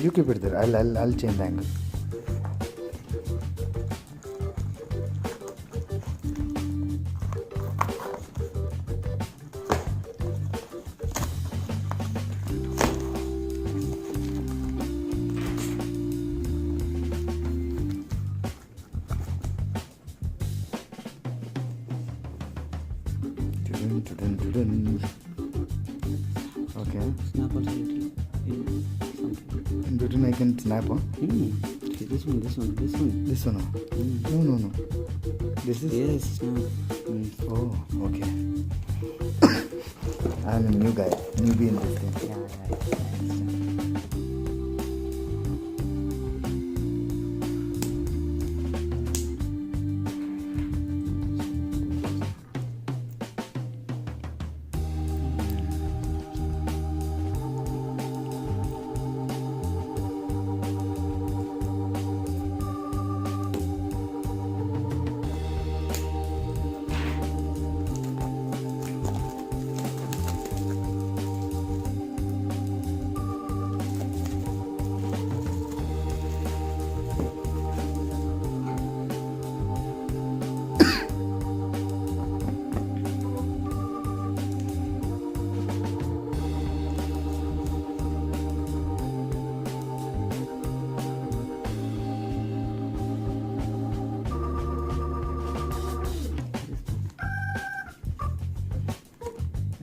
You keep it there. I'll change the angle. Okay. Snap also little. In between I can snap, huh? See, this one. This one, huh? No. This is... Yes, snap. Oh, okay. I'm a newbie in this thing. Yeah, I understand.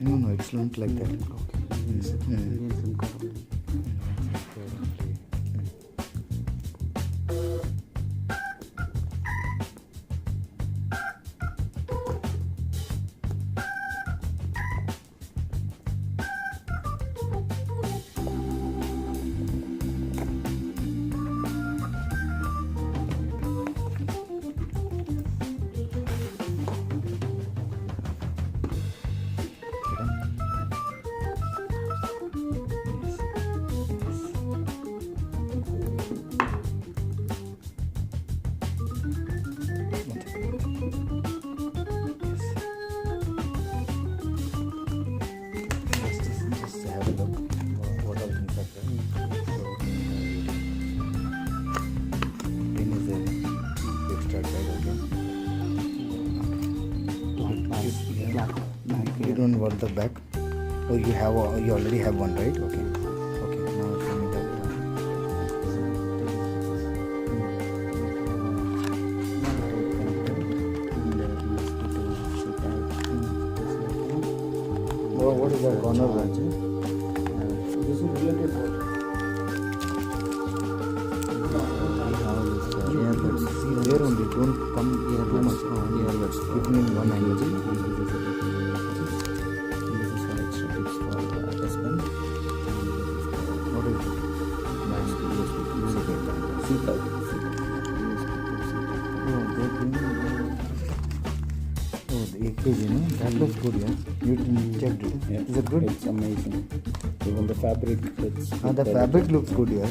No, it's not like that. Just have a look. What all things are there. Pin is there. Extra side again. You don't want the back. Oh, you already have one, right? Okay. Now show me that. Oh, what is that corner branch? This is related to earbuds. See, there only. Don't come here too much. Earbuds. Keep me in one angle. This is for extra tips for S Pen. What is it? Oh, the AKG, no? That looks good, yeah? You checked it? Yeah. Is it good? It's amazing. Even the fabric, it's The fabric looks good, yeah?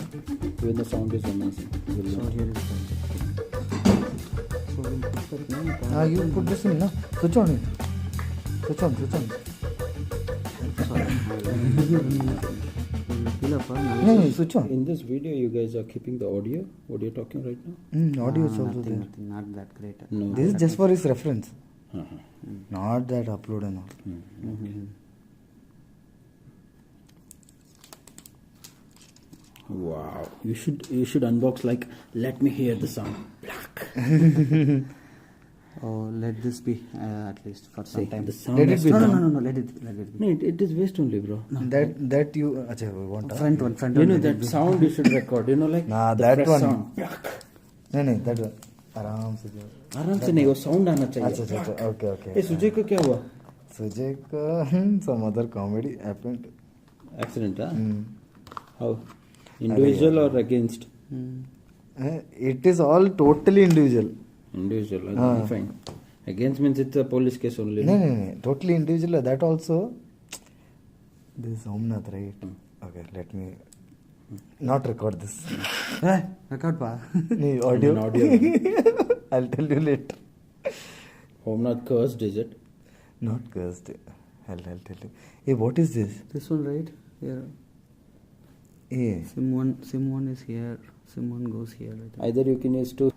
even the sound is amazing. So here is So we'll put that now. you put this in, no? Switch on it. Switch on. No, switch on. In this video, you guys are keeping the audio. What are you talking right now? Audio is also there. Nothing, not that great. No. This is just for his reference. Uh-huh. Not that upload and all. Wow, you should unbox like, let me hear the sound. Black. Oh, let this be at least for some time. The sound Let it has be to- No, let it be. No, it is waste only, bro. That you want? Front one. You know let it that be. sound you should record. You know, like Nah, the that fresh one. sound. Black. नहीं that one. आराम से जो. आराम से नहीं, वो sound आना चाहिए. अच्छा okay. ए सुजय को क्या हुआ? Sujay ka some other comedy happened. Accident, huh? How? Individual or against? It is all totally individual. Individual. Okay, fine. Against means it's a police case only. No, totally individual. That also. This is Omnath, right? Okay, let me not record this. Record pa. Audio. Audio. I'll tell you later. Omnath cursed, is it? Not cursed. I'll tell you. Hey, what is this? This one, right? Here. Hey, SIM one is here. SIM one goes here. I think. Either you can use two.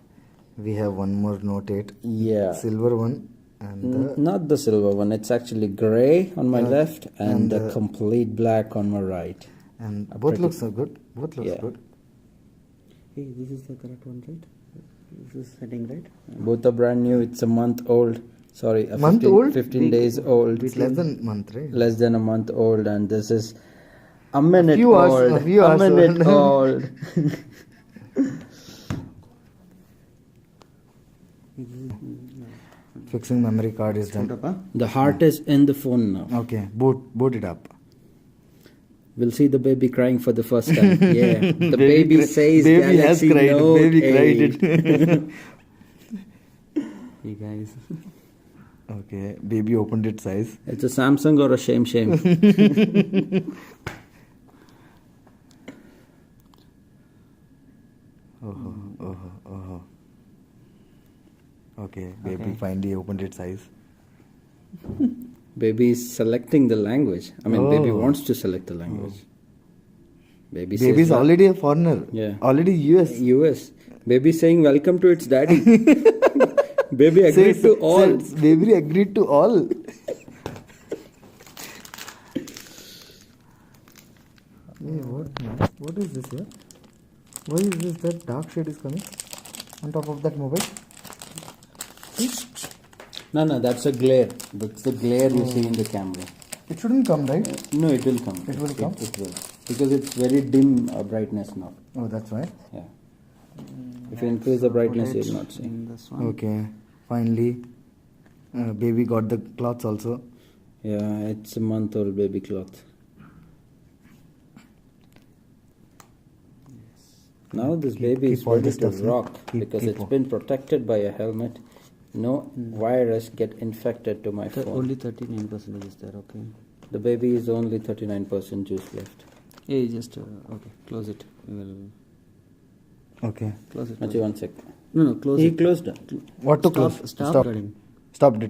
we have one more Note 8. Yeah. Silver one. And the, Not the silver one. It's actually grey on my Yeah. left and the And, complete black on my right. and A both pretty- looks so good. Both looks Yeah. good. Hey, this is the correct one, right? This is setting, right? Both are brand new. It's a month old. Sorry, a Month 15, old? 15 days old. It's less than month, right? Less than a month old, and this is a minute few hours- old. a few hours minute old. old. Fixing memory card is Put done. up, huh? The heart is in the phone now. Okay, boot it up. We'll see the baby crying for the first time. Yeah, the baby cry- says baby has Galaxy cried. Note Baby 8. cried it. Hey guys. Okay, baby opened its eyes. It's a Samsung or a shame. Oh. Okay, baby Okay. finally opened its eyes. Baby is selecting the language. I mean, baby Oh. wants to select the language. Baby Baby's says, already a foreigner. Yeah. Already US. US. Baby saying welcome to its daddy. Baby agreed Says- to all. says baby agreed to all. Hey, what is this here? Why is this that dark shade is coming on top of that mobile? No, that's a glare. That's the glare you see in the camera. It shouldn't come, right? No, it will come. It will come? It will. Because it's very dim brightness now. Oh, that's why. Yeah. If you increase the brightness, Put it you'll not see. in this one. Okay, finally, baby got the cloths also. Yeah, it's a month old baby cloth. Now this baby is keep all ready this to stuff, no? rock because keep it's all. been protected by a helmet. No virus get infected to my phone. Only 39% is there, okay. The baby is only 39% juice left. Hey, just, okay, close it. We will Okay. close it. Actually, one sec. No, close He it. closed it. What to Stop- close? stop recording. Stopped it, huh?